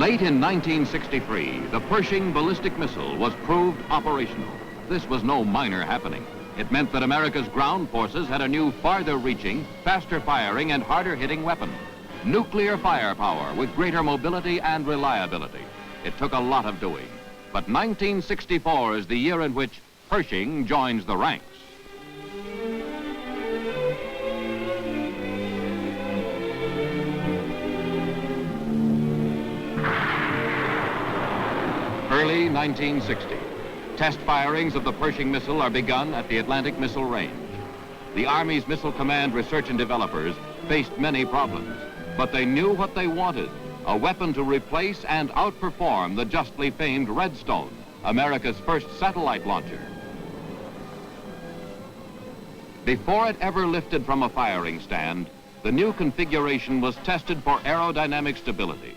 Late in 1963, the Pershing ballistic missile was proved operational. This was no minor happening. It meant that America's ground forces had a new, farther-reaching, faster-firing, and harder-hitting weapon. Nuclear firepower with greater mobility and reliability. It took a lot of doing. But 1964 is the year in which Pershing joins the ranks. Early 1960. Test firings of the Pershing missile are begun at the Atlantic Missile Range. The Army's Missile Command research and developers faced many problems, but they knew what they wanted, a weapon to replace and outperform the justly famed Redstone, America's first satellite launcher. Before it ever lifted from a firing stand, the new configuration was tested for aerodynamic stability.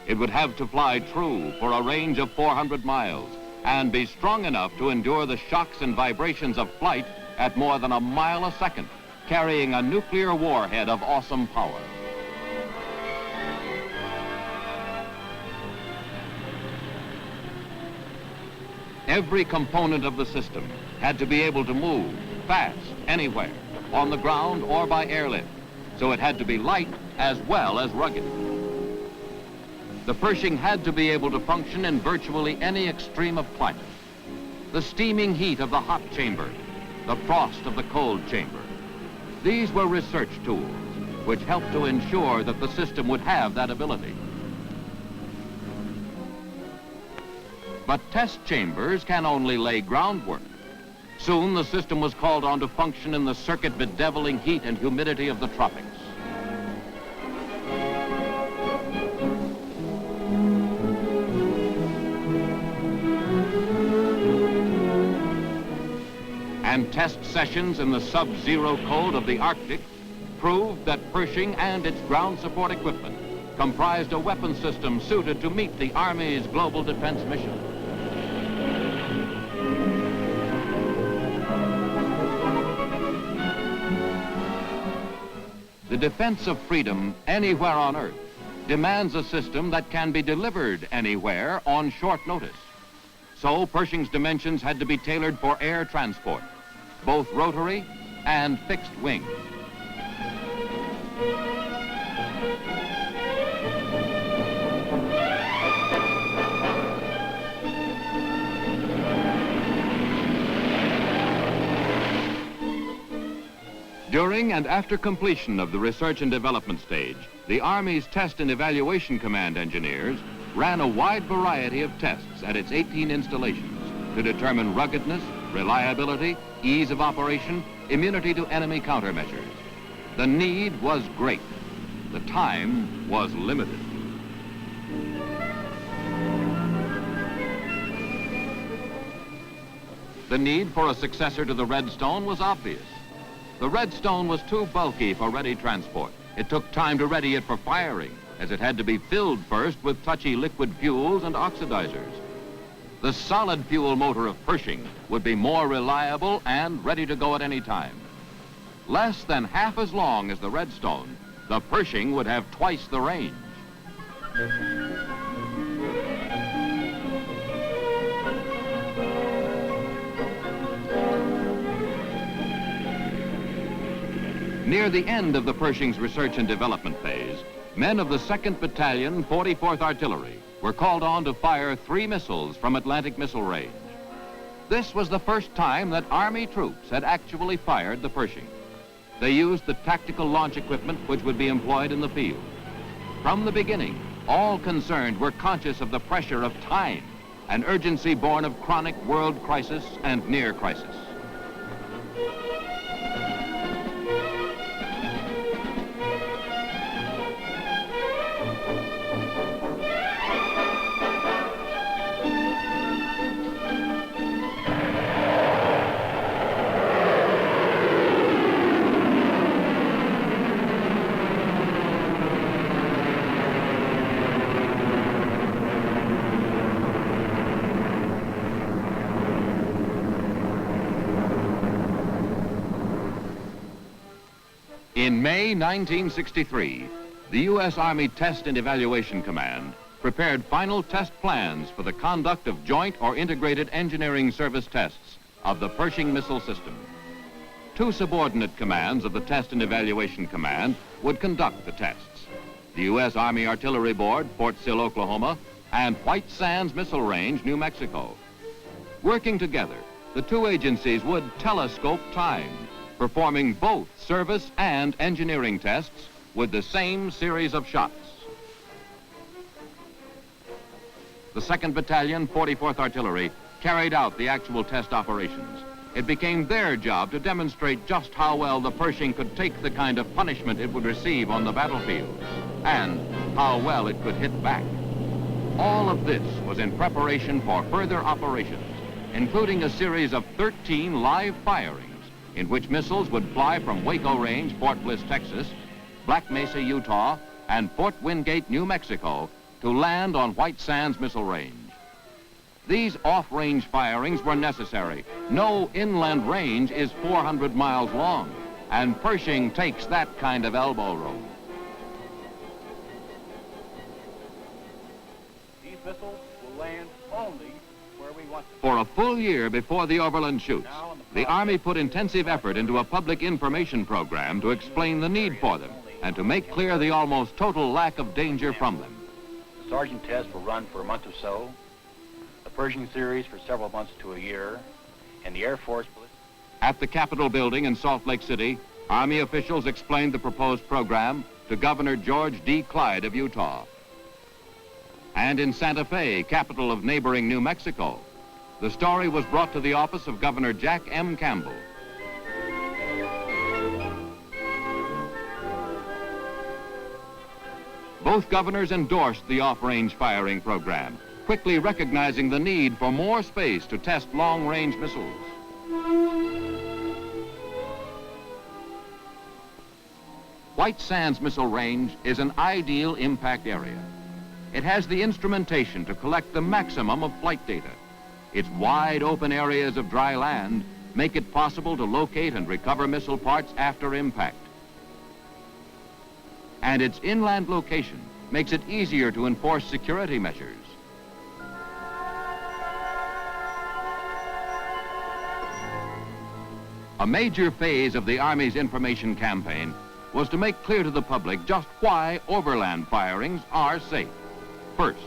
It would have to fly true for a range of 400 miles and be strong enough to endure the shocks and vibrations of flight at more than a mile a second, carrying a nuclear warhead of awesome power. Every component of the system had to be able to move fast anywhere, on the ground or by airlift, so it had to be light as well as rugged. The Pershing had to be able to function in virtually any extreme of climate. The steaming heat of the hot chamber, the frost of the cold chamber. These were research tools which helped to ensure that the system would have that ability. But test chambers can only lay groundwork. Soon the system was called on to function in the circuit bedeviling heat and humidity of the tropics. And test sessions in the sub-zero cold of the Arctic proved that Pershing and its ground support equipment comprised a weapon system suited to meet the Army's global defense mission. The defense of freedom anywhere on Earth demands a system that can be delivered anywhere on short notice. So Pershing's dimensions had to be tailored for air transport, both rotary and fixed wing. During and after completion of the research and development stage, the Army's Test and Evaluation Command engineers ran a wide variety of tests at its 18 installations to determine ruggedness, reliability, ease of operation, immunity to enemy countermeasures. The need was great. The time was limited. The need for a successor to the Redstone was obvious. The Redstone was too bulky for ready transport. It took time to ready it for firing, as it had to be filled first with touchy liquid fuels and oxidizers. The solid fuel motor of Pershing would be more reliable and ready to go at any time. Less than half as long as the Redstone, the Pershing would have twice the range. Near the end of the Pershing's research and development phase, men of the 2nd Battalion, 44th Artillery, were called on to fire 3 missiles from Atlantic Missile Range. This was the first time that Army troops had actually fired the Pershing. They used the tactical launch equipment which would be employed in the field. From the beginning, all concerned were conscious of the pressure of time, an urgency born of chronic world crisis and near crisis. In May 1963, the U.S. Army Test and Evaluation Command prepared final test plans for the conduct of joint or integrated engineering service tests of the Pershing missile system. Two subordinate commands of the Test and Evaluation Command would conduct the tests: the U.S. Army Artillery Board, Fort Sill, Oklahoma, and White Sands Missile Range, New Mexico. Working together, the two agencies would telescope time, performing both service and engineering tests with the same series of shots. The 2nd Battalion, 44th Artillery, carried out the actual test operations. It became their job to demonstrate just how well the Pershing could take the kind of punishment it would receive on the battlefield, and how well it could hit back. All of this was in preparation for further operations, including a series of 13 live firings in which missiles would fly from Waco Range, Fort Bliss, Texas, Black Mesa, Utah, and Fort Wingate, New Mexico, to land on White Sands Missile Range. These off-range firings were necessary. No inland range is 400 miles long, and Pershing takes that kind of elbow room. These missiles will land only where we want them. For a full year before the overland shoots, the Army put intensive effort into a public information program to explain the need for them and to make clear the almost total lack of danger from them. The sergeant test will run for a month or so, the Pershing series for several months to a year, and the Air Force... At the Capitol building in Salt Lake City, Army officials explained the proposed program to Governor George D. Clyde of Utah. And in Santa Fe, capital of neighboring New Mexico, the story was brought to the office of Governor Jack M. Campbell. Both governors endorsed the off-range firing program, quickly recognizing the need for more space to test long-range missiles. White Sands Missile Range is an ideal impact area. It has the instrumentation to collect the maximum of flight data. Its wide open areas of dry land make it possible to locate and recover missile parts after impact. And its inland location makes it easier to enforce security measures. A major phase of the Army's information campaign was to make clear to the public just why overland firings are safe. First,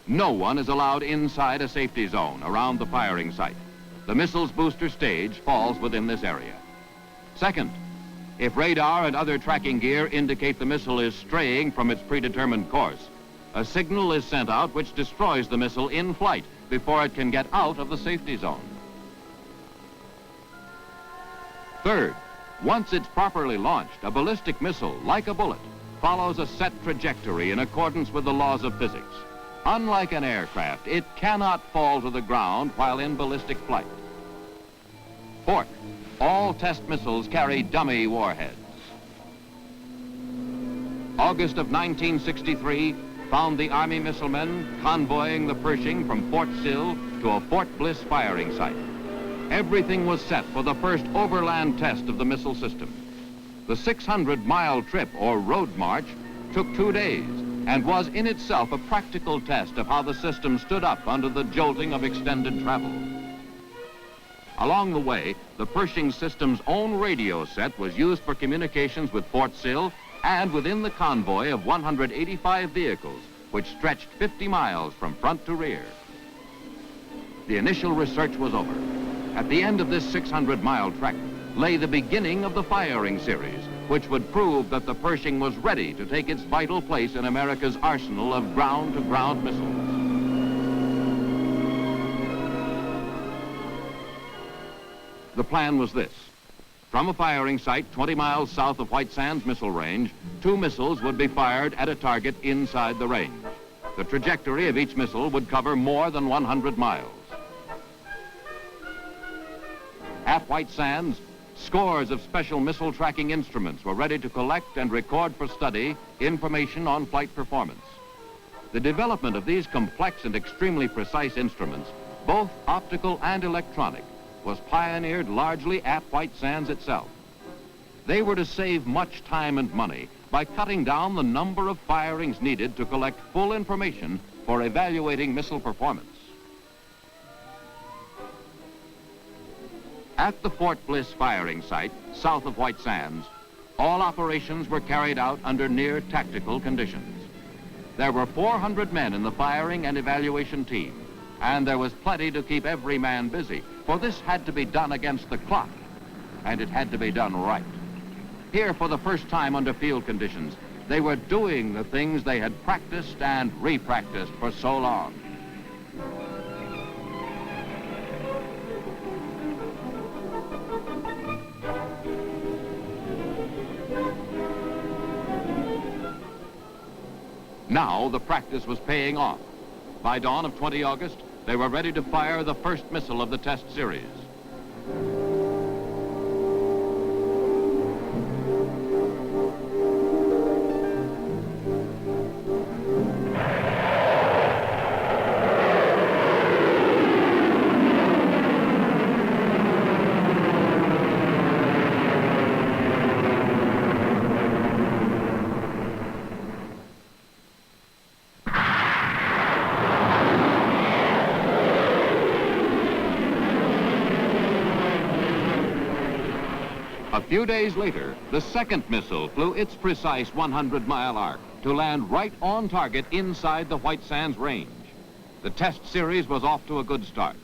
no one is allowed inside a safety zone around the firing site. The missile's booster stage falls within this area. Second, if radar and other tracking gear indicate the missile is straying from its predetermined course, a signal is sent out which destroys the missile in flight before it can get out of the safety zone. Third, once it's properly launched, a ballistic missile, like a bullet, follows a set trajectory in accordance with the laws of physics. Unlike an aircraft, it cannot fall to the ground while in ballistic flight. Fourth, all test missiles carry dummy warheads. August of 1963 found the Army missilemen convoying the Pershing from Fort Sill to a Fort Bliss firing site. Everything was set for the first overland test of the missile system. The 600-mile trip, or road march, took 2 days and was in itself a practical test of how the system stood up under the jolting of extended travel. Along the way, the Pershing system's own radio set was used for communications with Fort Sill and within the convoy of 185 vehicles, which stretched 50 miles from front to rear. The initial research was over. At the end of this 600-mile trek lay the beginning of the firing series, which would prove that the Pershing was ready to take its vital place in America's arsenal of ground-to-ground missiles. The plan was this. From a firing site 20 miles south of White Sands Missile Range, 2 missiles would be fired at a target inside the range. The trajectory of each missile would cover more than 100 miles. At White Sands, scores of special missile tracking instruments were ready to collect and record for study information on flight performance. The development of these complex and extremely precise instruments, both optical and electronic, was pioneered largely at White Sands itself. They were to save much time and money by cutting down the number of firings needed to collect full information for evaluating missile performance. At the Fort Bliss firing site, south of White Sands, all operations were carried out under near tactical conditions. There were 400 men in the firing and evaluation team, and there was plenty to keep every man busy, for this had to be done against the clock, and it had to be done right. Here, for the first time under field conditions, they were doing the things they had practiced and re-practiced for so long. Now the practice was paying off. By dawn of 20 August, they were ready to fire the first missile of the test series. A few days later, the second missile flew its precise 100-mile arc to land right on target inside the White Sands range. The test series was off to a good start.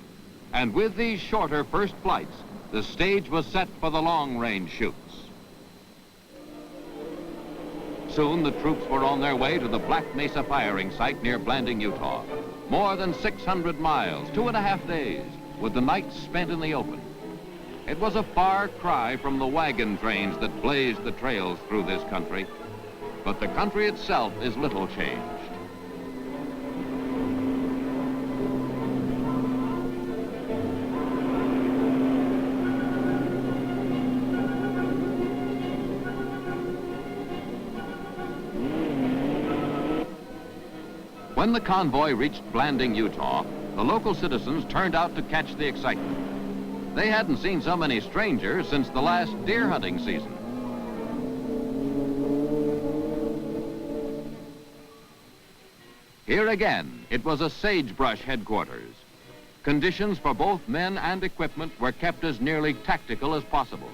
And with these shorter first flights, the stage was set for the long-range shoots. Soon, the troops were on their way to the Black Mesa firing site near Blanding, Utah. More than 600 miles, 2.5 days, with the nights spent in the open. It was a far cry from the wagon trains that blazed the trails through this country, but the country itself is little changed. When the convoy reached Blanding, Utah, the local citizens turned out to catch the excitement. They hadn't seen so many strangers since the last deer hunting season. Here again, it was a sagebrush headquarters. Conditions for both men and equipment were kept as nearly tactical as possible.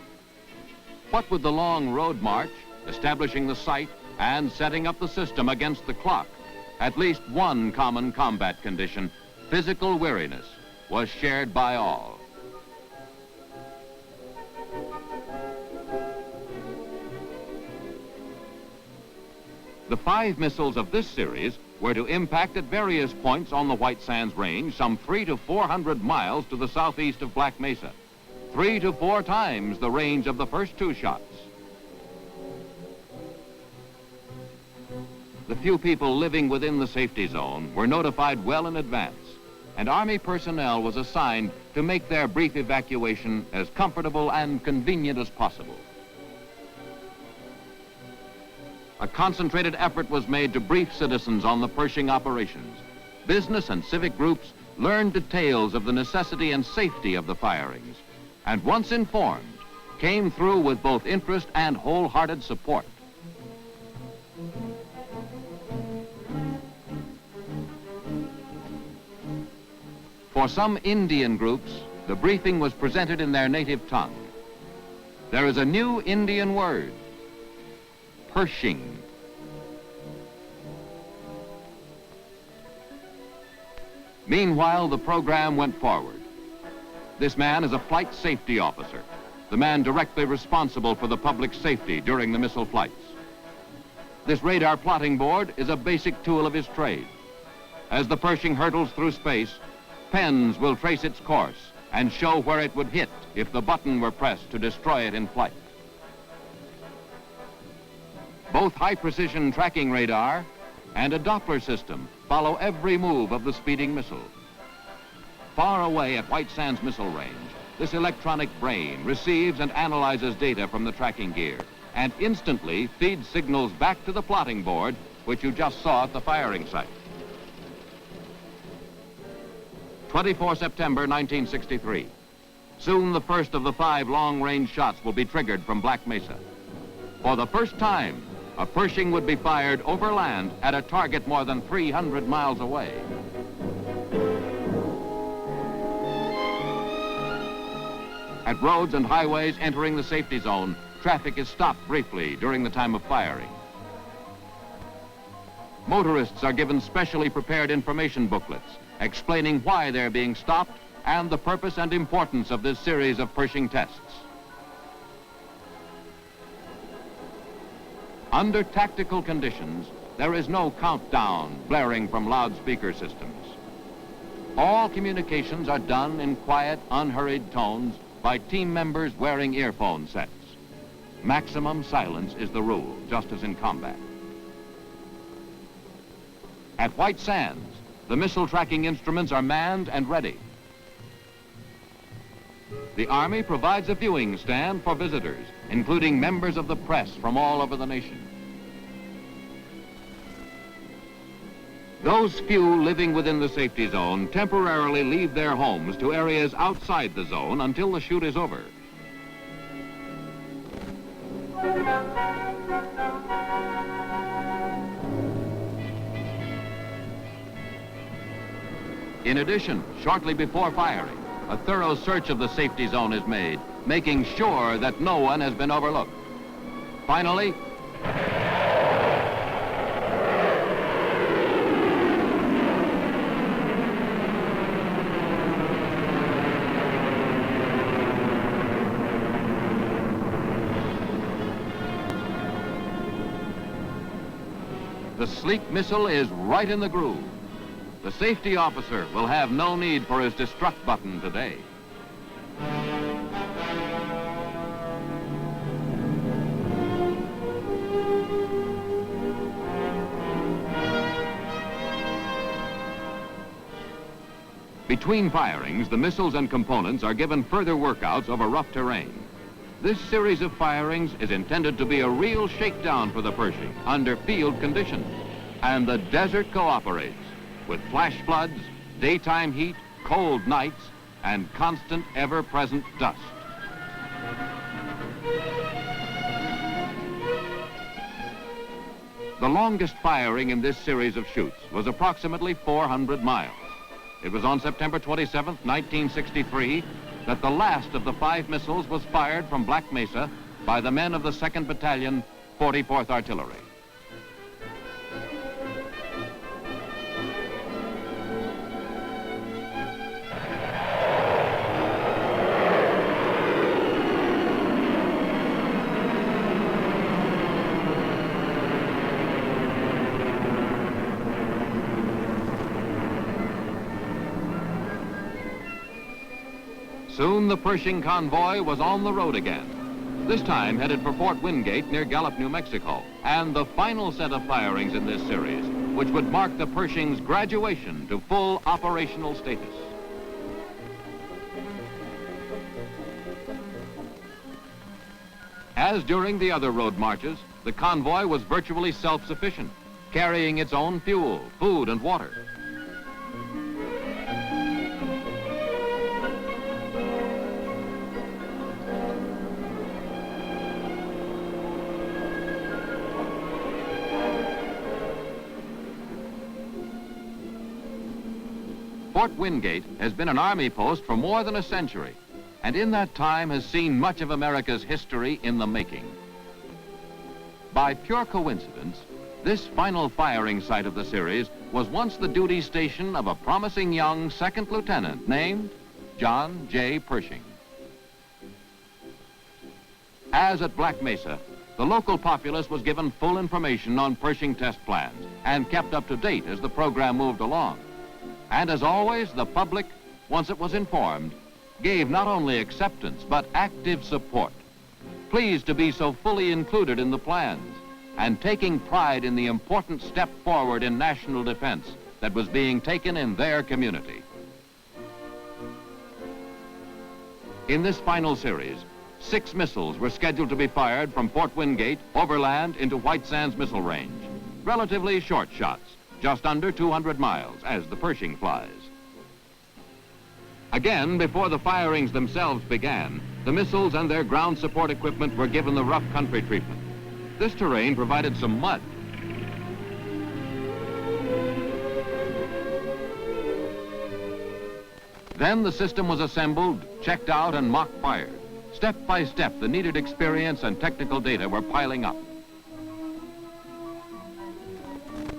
What with the long road march, establishing the site, and setting up the system against the clock, at least one common combat condition, physical weariness, was shared by all. The 5 missiles of this series were to impact at various points on the White Sands Range, some 300 to 400 miles to the southeast of Black Mesa, 3 to 4 times the range of the first 2 shots. The few people living within the safety zone were notified well in advance, and Army personnel was assigned to make their brief evacuation as comfortable and convenient as possible. A concentrated effort was made to brief citizens on the Pershing operations. Business and civic groups learned details of the necessity and safety of the firings, and once informed, came through with both interest and wholehearted support. For some Indian groups, the briefing was presented in their native tongue. There is a new Indian word, Pershing. Meanwhile, the program went forward. This man is a flight safety officer, the man directly responsible for the public safety during the missile flights. This radar plotting board is a basic tool of his trade. As the Pershing hurtles through space, pens will trace its course and show where it would hit if the button were pressed to destroy it in flight. Both high-precision tracking radar and a Doppler system follow every move of the speeding missile. Far away at White Sands Missile Range, this electronic brain receives and analyzes data from the tracking gear and instantly feeds signals back to the plotting board, which you just saw at the firing site. 24 September 1963. Soon the first of the 5 long-range shots will be triggered from Black Mesa. For the first time, a Pershing would be fired overland at a target more than 300 miles away. At roads and highways entering the safety zone, traffic is stopped briefly during the time of firing. Motorists are given specially prepared information booklets explaining why they're being stopped and the purpose and importance of this series of Pershing tests. Under tactical conditions, there is no countdown blaring from loudspeaker systems. All communications are done in quiet, unhurried tones by team members wearing earphone sets. Maximum silence is the rule, just as in combat. At White Sands, the missile tracking instruments are manned and ready. The Army provides a viewing stand for visitors, including members of the press from all over the nation. Those few living within the safety zone temporarily leave their homes to areas outside the zone until the shoot is over. In addition, shortly before firing, a thorough search of the safety zone is made, making sure that no one has been overlooked. Finally, the sleek missile is right in the groove. The safety officer will have no need for his destruct button today. Between firings, the missiles and components are given further workouts over rough terrain. This series of firings is intended to be a real shakedown for the Pershing under field conditions, and the desert cooperates with flash floods, daytime heat, cold nights, and constant, ever-present dust. The longest firing in this series of shoots was approximately 400 miles. It was on September 27, 1963, that the last of the 5 missiles was fired from Black Mesa by the men of the 2nd Battalion, 44th Artillery. Soon the Pershing convoy was on the road again, this time headed for Fort Wingate near Gallup, New Mexico, and the final set of firings in this series, which would mark the Pershing's graduation to full operational status. As during the other road marches, the convoy was virtually self-sufficient, carrying its own fuel, food, and water. Fort Wingate has been an Army post for more than a century, and in that time has seen much of America's history in the making. By pure coincidence, this final firing site of the series was once the duty station of a promising young 2nd lieutenant named John J. Pershing. As at Black Mesa, the local populace was given full information on Pershing test plans and kept up to date as the program moved along. And as always, the public, once it was informed, gave not only acceptance, but active support, pleased to be so fully included in the plans and taking pride in the important step forward in national defense that was being taken in their community. In this final series, 6 missiles were scheduled to be fired from Fort Wingate overland into White Sands Missile Range. Relatively short shots, just under 200 miles, as the Pershing flies. Again, before the firings themselves began, the missiles and their ground support equipment were given the rough country treatment. This terrain provided some mud. Then the system was assembled, checked out, and mock fired. Step by step, the needed experience and technical data were piling up.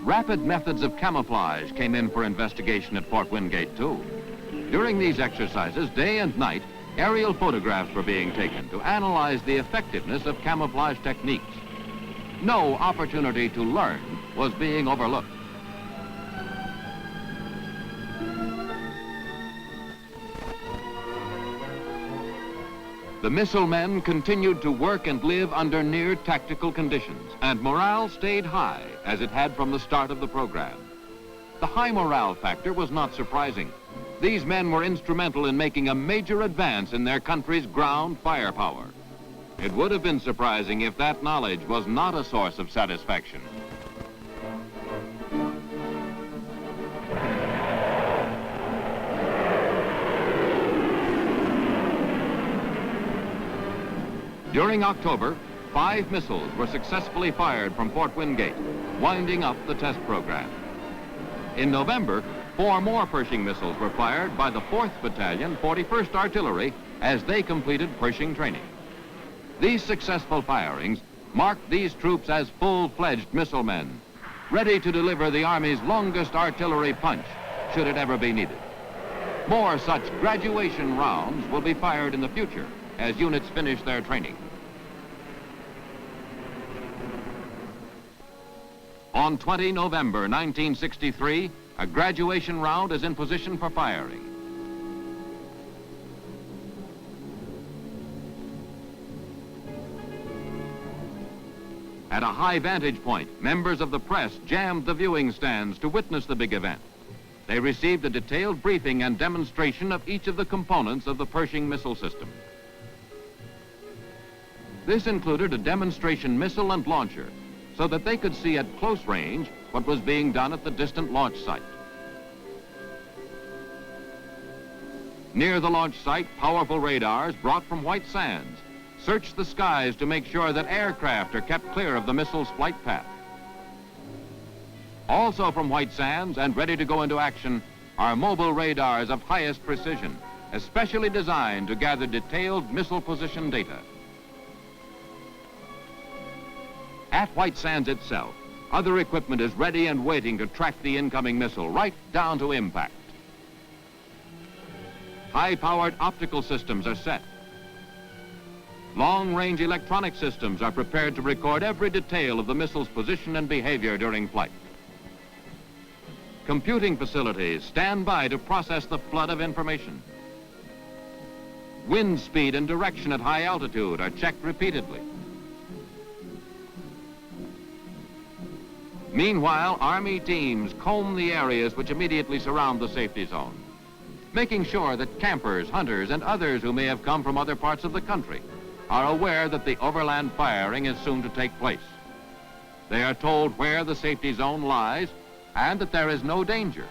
Rapid methods of camouflage came in for investigation at Fort Wingate, too. During these exercises, day and night, aerial photographs were being taken to analyze the effectiveness of camouflage techniques. No opportunity to learn was being overlooked. The missile men continued to work and live under near tactical conditions, and morale stayed high, as it had from the start of the program. The high morale factor was not surprising. These men were instrumental in making a major advance in their country's ground firepower. It would have been surprising if that knowledge was not a source of satisfaction. During October, 5 missiles were successfully fired from Fort Wingate, winding up the test program. In November, 4 more Pershing missiles were fired by the 4th Battalion, 41st Artillery, as they completed Pershing training. These successful firings marked these troops as full-fledged missile men, ready to deliver the Army's longest artillery punch, should it ever be needed. More such graduation rounds will be fired in the future as units finish their training. On 20 November 1963, a graduation round is in position for firing. At a high vantage point, members of the press jammed the viewing stands to witness the big event. They received a detailed briefing and demonstration of each of the components of the Pershing missile system. This included a demonstration missile and launcher, so that they could see at close range what was being done at the distant launch site. Near the launch site, powerful radars brought from White Sands search the skies to make sure that aircraft are kept clear of the missile's flight path. Also from White Sands and ready to go into action are mobile radars of highest precision, especially designed to gather detailed missile position data. At White Sands itself, other equipment is ready and waiting to track the incoming missile right down to impact. High-powered optical systems are set. Long-range electronic systems are prepared to record every detail of the missile's position and behavior during flight. Computing facilities stand by to process the flood of information. Wind speed and direction at high altitude are checked repeatedly. Meanwhile, Army teams comb the areas which immediately surround the safety zone, making sure that campers, hunters, and others who may have come from other parts of the country are aware that the overland firing is soon to take place. They are told where the safety zone lies and that there is no danger.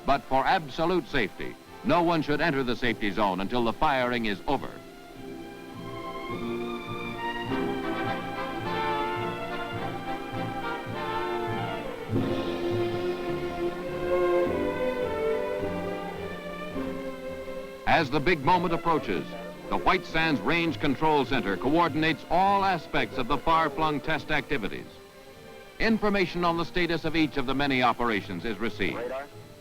But for absolute safety, no one should enter the safety zone until the firing is over. As the big moment approaches, the White Sands Range Control Center coordinates all aspects of the far-flung test activities. Information on the status of each of the many operations is received.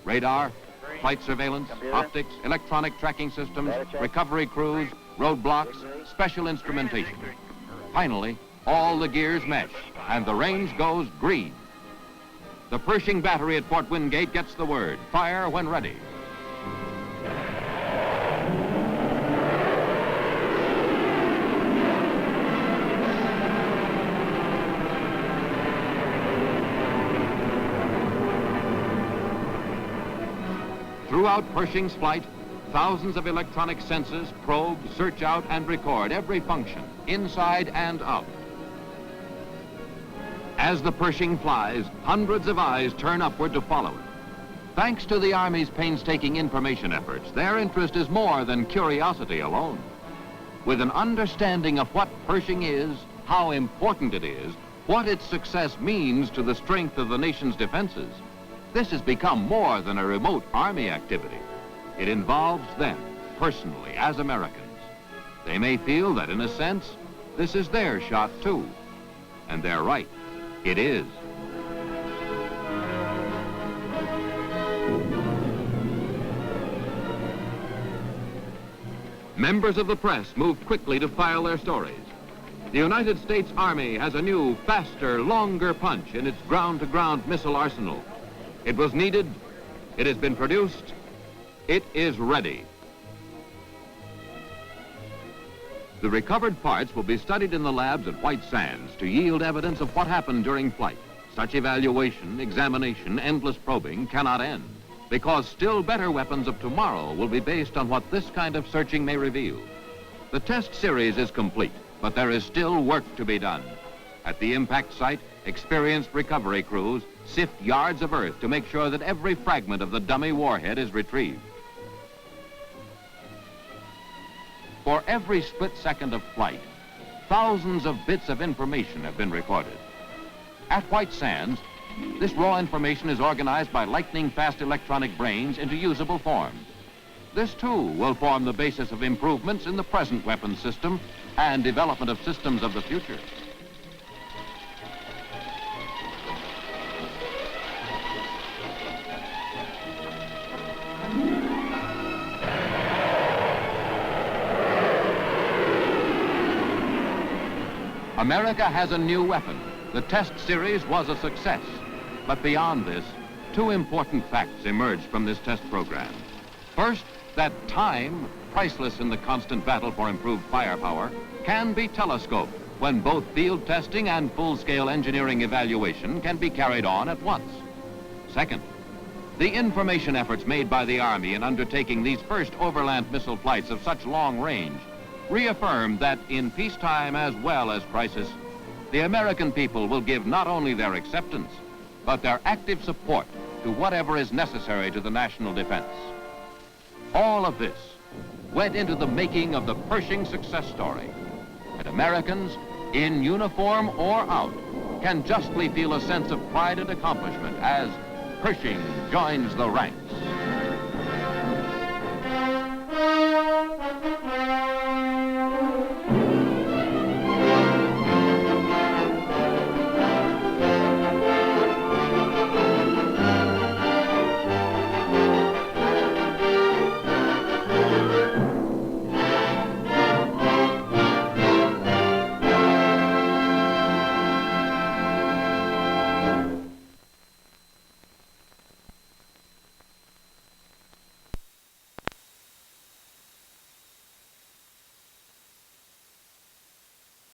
Radar, flight surveillance, optics, electronic tracking systems, recovery crews, roadblocks, special instrumentation. Finally, all the gears mesh, and the range goes green. The Pershing battery at Fort Wingate gets the word, fire when ready. Throughout Pershing's flight, thousands of electronic sensors probe, search out, and record every function, inside and out. As the Pershing flies, hundreds of eyes turn upward to follow it. Thanks to the Army's painstaking information efforts, their interest is more than curiosity alone. With an understanding of what Pershing is, how important it is, what its success means to the strength of the nation's defenses, this has become more than a remote Army activity. It involves them, personally, as Americans. They may feel that, in a sense, this is their shot, too. And they're right. It is. Members of the press moved quickly to file their stories. The United States Army has a new, faster, longer punch in its ground-to-ground missile arsenal. It was needed. It has been produced. It is ready. The recovered parts will be studied in the labs at White Sands to yield evidence of what happened during flight. Such evaluation, examination, endless probing cannot end, because still better weapons of tomorrow will be based on what this kind of searching may reveal. The test series is complete, but there is still work to be done. At the impact site, experienced recovery crews sift yards of earth to make sure that every fragment of the dummy warhead is retrieved. For every split second of flight, thousands of bits of information have been recorded. At White Sands, this raw information is organized by lightning-fast electronic brains into usable form. This, too, will form the basis of improvements in the present weapons system and development of systems of the future. America has a new weapon. The test series was a success. But beyond this, two important facts emerged from this test program. First, that time, priceless in the constant battle for improved firepower, can be telescoped when both field testing and full-scale engineering evaluation can be carried on at once. Second, the information efforts made by the Army in undertaking these first overland missile flights of such long range reaffirmed that in peacetime as well as crisis, the American people will give not only their acceptance, but their active support to whatever is necessary to the national defense. All of this went into the making of the Pershing success story. And Americans, in uniform or out, can justly feel a sense of pride and accomplishment as Pershing joins the ranks.